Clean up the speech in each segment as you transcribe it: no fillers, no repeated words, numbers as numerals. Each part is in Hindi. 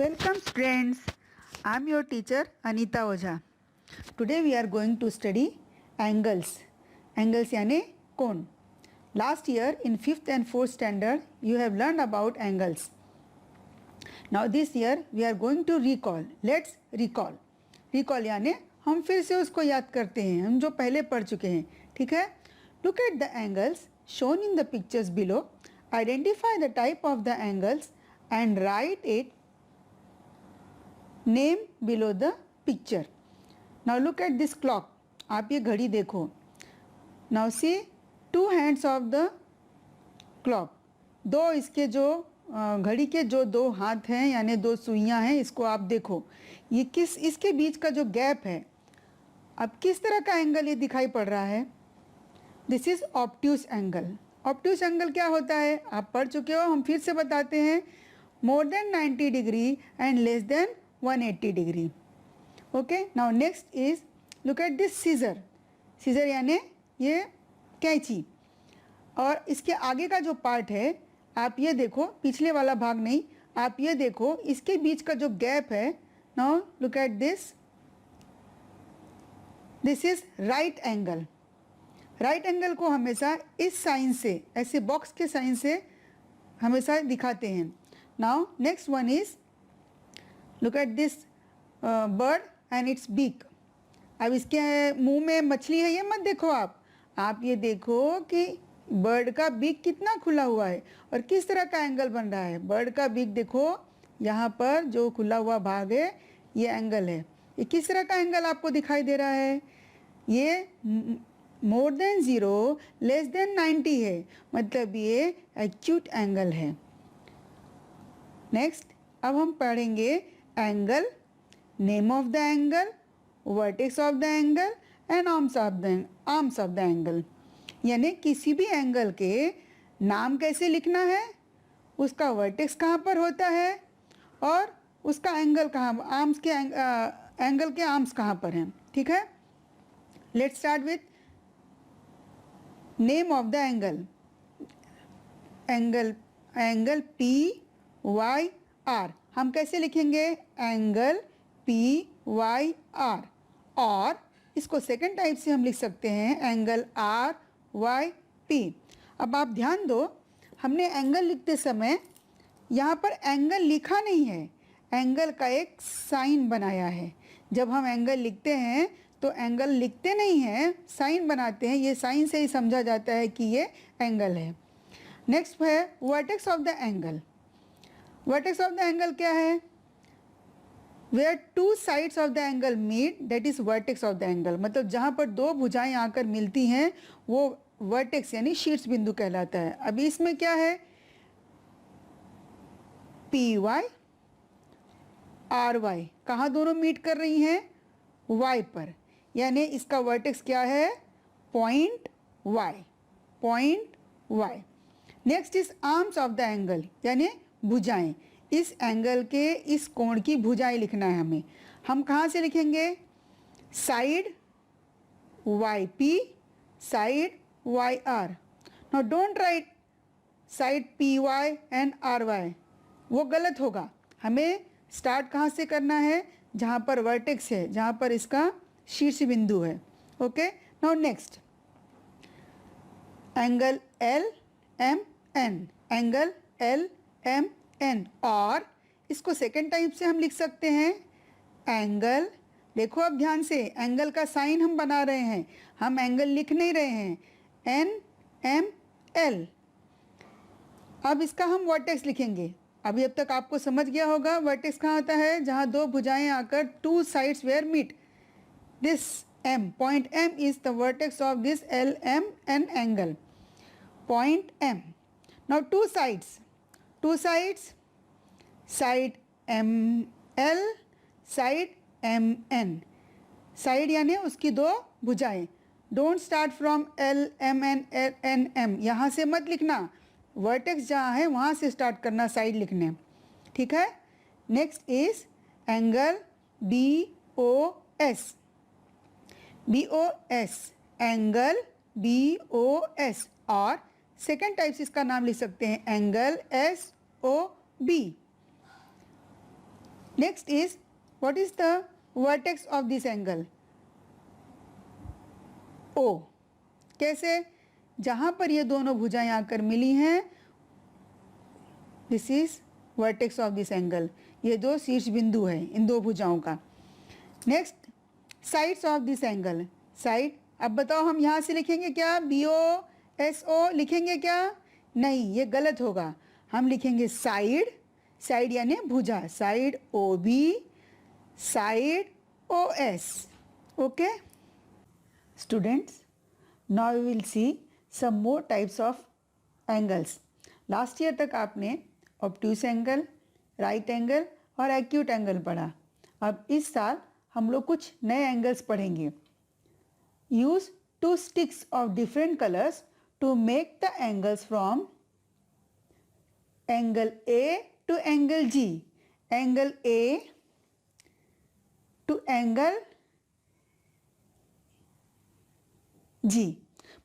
Welcome friends, I am your teacher Anita Ojha. Today we are going to study angles. Angles यानी कोण. Last year in 5th and 4th standard you have learned about angles. Now this year we are going to recall. Let's recall. Recall यानी हम फिर से उसको याद करते हैं, हम जो पहले पढ़ चुके हैं. ठीक है. Look at the angles shown in the pictures below. Identify the type of the angles and write it name below the picture. Now look at this clock. आप ये घड़ी देखो. Now see two hands of the clock. दो इसके जो घड़ी के जो दो हाथ हैं यानी दो सुइयां हैं, इसको आप देखो. ये किस इसके बीच का जो गैप है, अब किस तरह का एंगल ये दिखाई पड़ रहा है. This is obtuse angle. Obtuse angle क्या होता है आप पढ़ चुके हो, हम फिर से बताते हैं. More than 90 degree and less than 180 degree. Okay. Now next is look at this scissor. Scissor यानी ये कैंची, और इसके आगे का जो पार्ट है आप ये देखो, पिछले वाला भाग नहीं, आप ये देखो इसके बीच का जो गैप है. Now look at this. This is right angle. Right angle को हमेशा इस साइन से, ऐसे बॉक्स के साइन से हमेशा दिखाते हैं. Now next one is look at this bird and its beak. अब इसके मुंह में मछली है, ये मत देखो आप ये देखो कि बर्ड का बीक कितना खुला हुआ है और किस तरह का एंगल बन रहा है. बर्ड का बीक देखो, यहाँ पर जो खुला हुआ भाग है ये एंगल है. ये किस तरह का एंगल आपको दिखाई दे रहा है. ये मोर देन 0 लेस देन 90 है, मतलब ये एक्यूट एंगल है. नेक्स्ट अब हम पढ़ेंगे angle, name of the angle, vertex of the angle and arms of the angle. यानी किसी भी एंगल के नाम कैसे लिखना है, उसका वर्टेक्स कहाँ पर होता है और उसका एंगल कहाँ, आर्म्स के एंगल के आर्म्स कहाँ पर हैं. ठीक है. Let's start with name of the angle. Angle PYR. हम कैसे लिखेंगे एंगल PYR, और इसको सेकंड टाइप से हम लिख सकते हैं एंगल RYP. अब आप ध्यान दो, हमने एंगल लिखते समय यहाँ पर एंगल लिखा नहीं है, एंगल का एक साइन बनाया है. जब हम एंगल लिखते हैं तो एंगल लिखते नहीं हैं, साइन बनाते हैं. ये साइन से ही समझा जाता है कि ये एंगल है. नेक्स्ट है vertex of the angle. Vertex of the angle क्या है, where two sides of the angle meet, that is vertex of the angle. मतलब जहाँ पर दो भुजाएं आकर मिलती हैं वो वर्टेक्स यानी शीर्ष बिंदु कहलाता है. अभी इसमें क्या है, PY RY कहाँ दोनों मीट कर रही हैं, Y पर, यानी इसका वर्टेक्स क्या है, point Y. Next is arms of the angle, यानी भुजाएं. इस एंगल के इस कोण की भुजाएं लिखना है हमें. हम कहाँ से लिखेंगे, side YP, side YR. Now don't write side PY and RY, वो गलत होगा. हमें स्टार्ट कहाँ से करना है, जहाँ पर वर्टेक्स है, जहाँ पर इसका शीर्ष बिंदु है. Okay. Now next angle LMN. Angle LMN, और इसको सेकेंड टाइप से हम लिख सकते हैं एंगल, देखो अब ध्यान से, एंगल का साइन हम बना रहे हैं, हम एंगल लिख नहीं रहे हैं, NML. अब इसका हम वर्टेक्स लिखेंगे. अभी अब तक आपको समझ गया होगा वर्टेक्स कहाँ आता है, जहाँ दो भुजाएं आकर two sides where meet. This M, point M is the vertex of this LMN angle. Point M. Now two sides, side ML, side MN. Side यानी उसकी दो भुजाएं. डोंट स्टार्ट फ्रॉम LMN, यहाँ से मत लिखना, वर्टेक्स जहाँ है वहाँ से स्टार्ट करना साइड लिखने. ठीक है. Next is angle BOS. Angle BOS, और सेकेंड टाइप से इसका नाम लिख सकते हैं angle SOB. Next is what is the vertex of this angle? O. कैसे? जहाँ पर ये दोनों भुजाएं आकर मिली हैं, this is vertex of this angle. ये दो शीर्ष बिंदु है इन दो भुजाओं का। Next, sides of this angle. Side, अब बताओ हम यहाँ से लिखेंगे क्या? BOSO लिखेंगे क्या? नहीं, ये गलत होगा। हम लिखेंगे साइड। साइड यानी भुजा, side OB, side OS। Okay students, now we will see some more types of angles. Last year तक आपने ऑब्ट्यूस एंगल, राइट एंगल और एक्यूट एंगल पढ़ा। अब इस साल हम लोग कुछ नए एंगल्स पढ़ेंगे। Use 2 sticks of different colors to make the angles from angle A to angle G, angle A to angle G।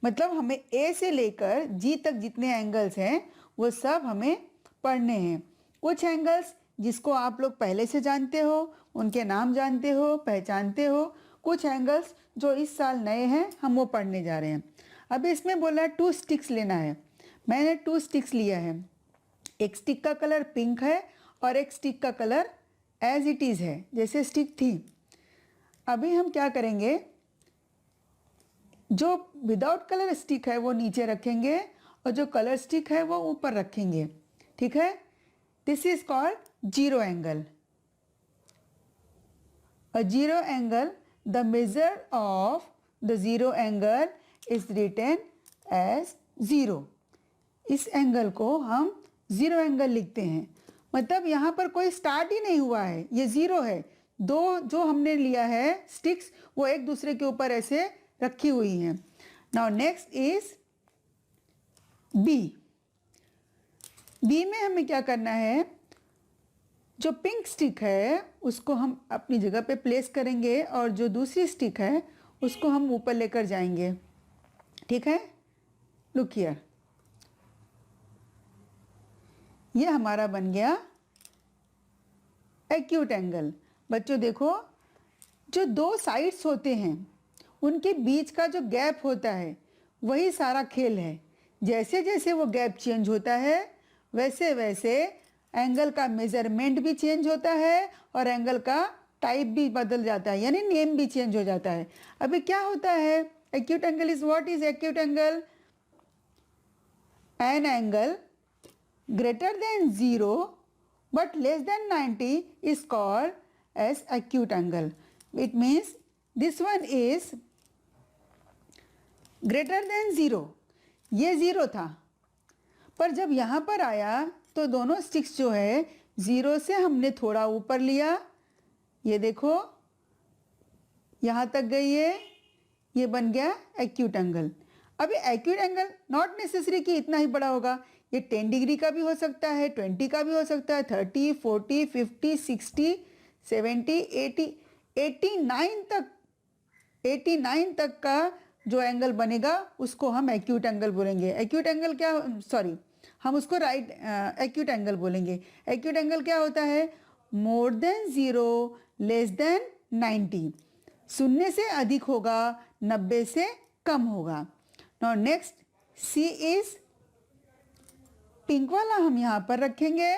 मतलब हमें A से लेकर G तक जितने एंगल्स हैं वो सब हमें पढ़ने हैं। कुछ एंगल्स जिसको आप लोग पहले से जानते हो, उनके नाम जानते हो, पहचानते हो। कुछ एंगल्स जो इस साल नए हैं हम वो पढ़ने जा रहे हैं। अब इसमें बोला 2 स्टिक्स लेना है। मैंने 2 स्टिक्स लिया है। एक स्टिक का कलर पिंक है और एक स्टिक का कलर एज इट इज़ है, जैसे स्टिक थी। अभी हम क्या करेंगे, जो विदाउट कलर स्टिक है वो नीचे रखेंगे और जो कलर स्टिक है वो ऊपर रखेंगे। ठीक है? This is called zero angle. A zero angle, the measure of the zero angle is written as zero. इस एंगल को हम ज़ीरो एंगल लिखते हैं। मतलब यहाँ पर कोई स्टार्ट ही नहीं हुआ है, ये ज़ीरो है। दो जो हमने लिया है स्टिक्स वो एक दूसरे के ऊपर ऐसे रखी हुई हैं। Now next is B. B में हमें क्या करना है, जो पिंक स्टिक है उसको हम अपनी जगह पे प्लेस करेंगे और जो दूसरी स्टिक है उसको हम ऊपर लेकर जाएंगे। ठीक है? लुक हियर, ये हमारा बन गया एक्यूट एंगल। बच्चों देखो, जो दो साइड्स होते हैं उनके बीच का जो गैप होता है वही सारा खेल है। जैसे जैसे वो गैप चेंज होता है वैसे वैसे एंगल का मेजरमेंट भी चेंज होता है और एंगल का टाइप भी बदल जाता है, यानी नेम भी चेंज हो जाता है। अभी क्या होता है, acute angle is what is acute angle? An angle greater than 0 but less than 90 is called as acute angle. It means this one is greater than 0. ये 0 था, पर जब यहाँ पर आया तो दोनों स्टिक्स जो है 0 से हमने थोड़ा ऊपर लिया। ये देखो यहाँ तक गई है, ये बन गया एक्यूट एंगल। अभी एक्यूट एंगल नॉट नेसेसरी कि इतना ही बड़ा होगा, ये 10 डिग्री का भी हो सकता है, 20 का भी हो सकता है, 30, 40, 50, 60, 70, 80, 89 तक का जो एंगल बनेगा उसको हम एक्यूट एंगल बोलेंगे। एक्यूट एंगल क्या, सॉरी हम उसको राइट एक्यूट एंगल बोलेंगे। एक्यूट एंगल क्या होता है? मोर देन 0 लेस देन 90, शून्य से अधिक होगा, 90 से कम होगा। Now next C is, pink वाला हम यहाँ पर रखेंगे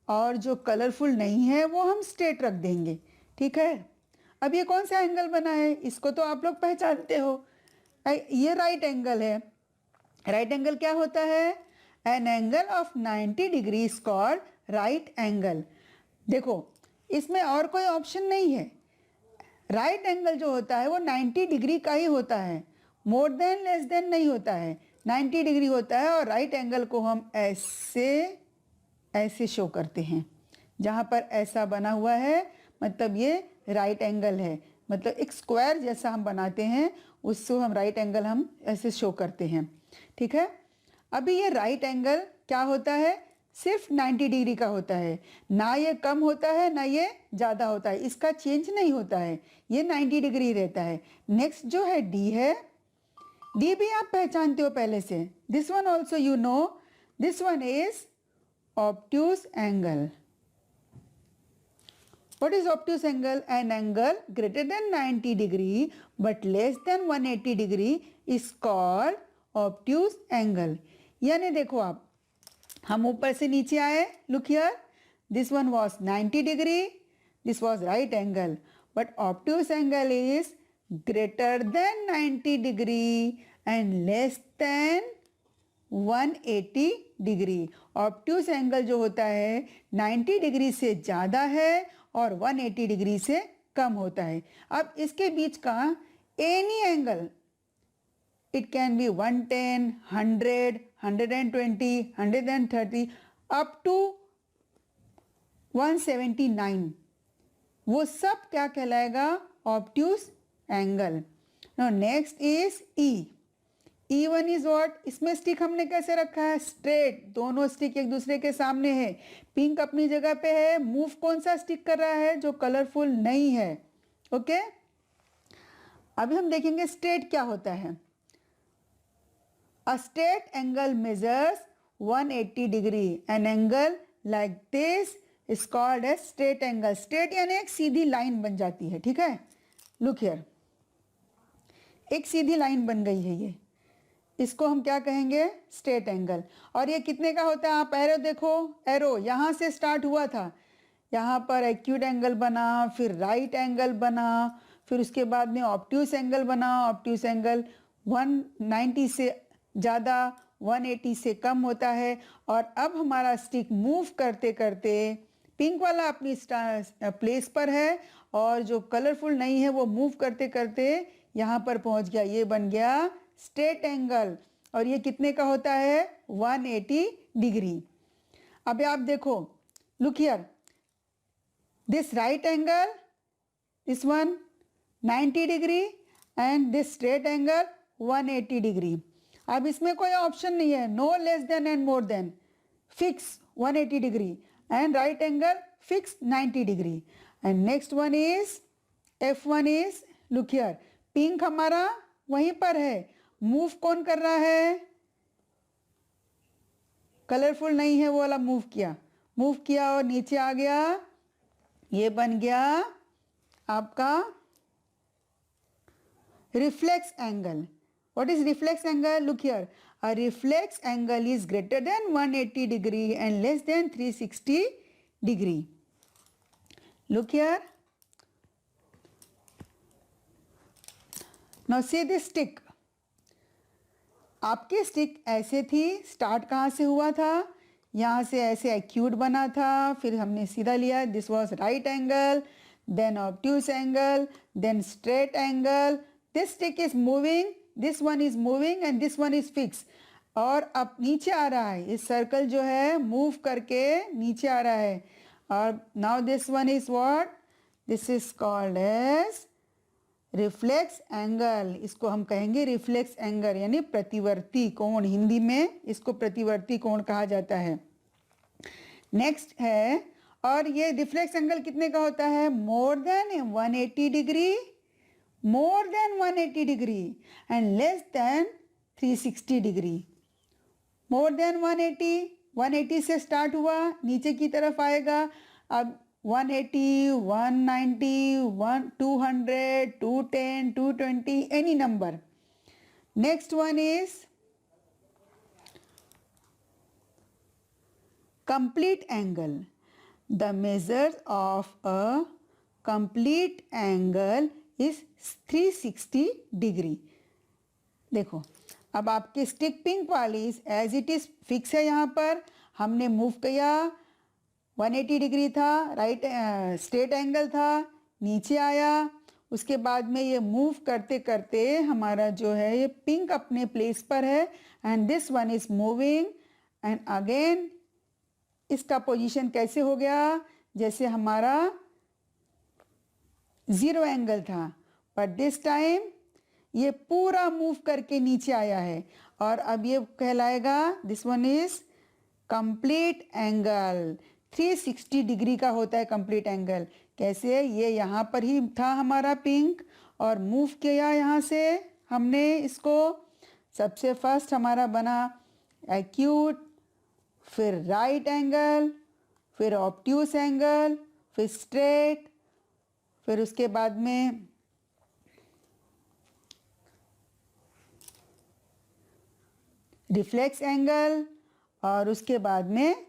और जो कलरफुल नहीं है वो हम स्ट्रेट रख देंगे। ठीक है? अब ये कौन सा एंगल बना है, इसको तो आप लोग पहचानते हो, ये राइट एंगल है। राइट एंगल क्या होता है? An angle of 90 degree is called right angle. देखो इसमें और कोई ऑप्शन नहीं है। राइट एंगल जो होता है वो 90 डिग्री का ही होता है, मोर देन लेस देन नहीं होता है, 90 डिग्री होता है। और राइट एंगल को हम ऐसे शो करते हैं। जहाँ पर ऐसा बना हुआ है मतलब ये राइट एंगल है, मतलब एक स्क्वायर जैसा हम बनाते हैं उसको हम राइट एंगल हम ऐसे शो करते हैं। ठीक है? अभी ये राइट एंगल क्या होता है? सिर्फ 90 डिग्री का होता है, ना ये कम होता है ना ये ज़्यादा होता है, इसका चेंज नहीं होता है, ये 90 डिग्री रहता है। नेक्स्ट जो है डी है, डी भी आप पहचानते हो पहले से, this one also you know, this one is obtuse angle. What is obtuse angle? An angle greater than 90 degree but less than 180 degree is called obtuse angle. यानी देखो आप, हम ऊपर से नीचे आए. Look here, this one was 90 degree, this was right angle, but obtuse angle is greater than 90 degree and less than 180 degree. Obtuse angle जो होता है 90 डिग्री से ज़्यादा है और 180 डिग्री से कम होता है. अब इसके बीच का any angle, it can be 110, 100, 120, 130 up to 179, वो सब क्या कहलाएगा? Obtuse angle. Now next is E. E1 is what? इसमें स्टिक हमने कैसे रखा है? स्ट्रेट. दोनों स्टिक एक दूसरे के सामने है. पिंक अपनी जगह पे है. मूव कौन सा स्टिक कर रहा है? जो कलरफुल नहीं है. ओके, अभी हम देखेंगे स्ट्रेट क्या होता है. A straight angle measures 180 degree. An angle like this is called as straight angle. Straight यानी एक सीधी लाइन बन जाती है. ठीक है, लुक हियर, एक सीधी लाइन बन गई है ये. इसको हम क्या कहेंगे? Straight angle. और ये कितने का होता है? आप एरो देखो, एरो यहाँ से स्टार्ट हुआ था, यहाँ पर एक्यूट एंगल बना, फिर राइट एंगल बना, फिर उसके बाद में ऑब्ट्यूस एंगल बना. ऑब्ट्यूस एंगल 190 से ज़्यादा, 180 से कम होता है. और अब हमारा स्टिक मूव करते करते पिंक वाला अपनी प्लेस पर है और जो कलरफुल नहीं है वो मूव करते करते यहाँ पर पहुँच गया. ये बन गया स्ट्रेट एंगल. और ये कितने का होता है? 180 डिग्री. अब आप देखो, look here, this right angle, this one 90 degree and this straight angle 180 degree. अब इसमें कोई ऑप्शन नहीं है, no less than and more than, fix 180 degree and right angle fix 90 degree. And next one is F1 is, look here, pink हमारा वहीं पर है. मूव कौन कर रहा है? कलरफुल नहीं है वो वाला मूव किया. मूव किया और नीचे आ गया. ये बन गया आपका reflex angle. What is reflex angle? Look here, a reflex angle is greater than 180 degree and less then 360 degree. Look here, now see this stick. आपकी स्टिक ऐसे थी, स्टार्ट कहाँ से हुआ था? यहाँ से ऐसे एक्यूट बना था, फिर हमने सीधा लिया. This was right angle, then obtuse angle, then straight angle. This stick is moving, this one is moving and this one is fix. और अब नीचे आ रहा है, इस सर्कल जो है मूव करके नीचे आ रहा है. और now this one is what? This is called as reflex angle. इसको हम कहेंगे रिफ्लेक्स एंगल यानी प्रतिवर्ती कोण. हिंदी में इसको प्रतिवर्ती कोण कहा जाता है. नेक्स्ट है, और ये रिफ्लेक्स एंगल कितने का होता है? More than 180 degree, more than 180 degree and less then 360 degree. More than 180, 180 से स्टार्ट हुआ, नीचे की तरफ आएगा. अब 180, 190, 200, 210, 220, any number. Next one is complete angle. The measure of a complete angle is 360 degree. देखो, अब आपकी स्टिक पिंक वाली एज इट इज फिक्स है. यहाँ पर हमने मूव किया, 180 डिग्री था, राइट स्ट्रेट एंगल था, नीचे आया. उसके बाद में ये मूव करते करते हमारा जो है ये पिंक अपने प्लेस पर है and this one is moving and again इसका पोजीशन कैसे हो गया? जैसे हमारा ज़ीरो एंगल था, बट दिस टाइम ये पूरा मूव करके नीचे आया है. और अब ये कहलाएगा, this one is complete angle. 360 degree का होता है कंप्लीट एंगल. कैसे? ये यहाँ पर ही था हमारा पिंक और मूव किया यहाँ से हमने इसको. सबसे फर्स्ट हमारा बना एक्यूट, फिर राइट एंगल, फिर ऑब्ट्यूस एंगल, फिर स्ट्रेट, फिर उसके बाद में रिफ्लेक्स एंगल, और उसके बाद में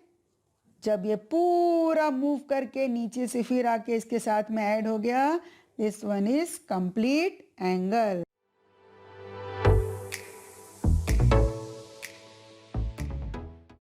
जब ये पूरा मूव करके नीचे से फिर आके इसके साथ में ऐड हो गया, this one is complete angle.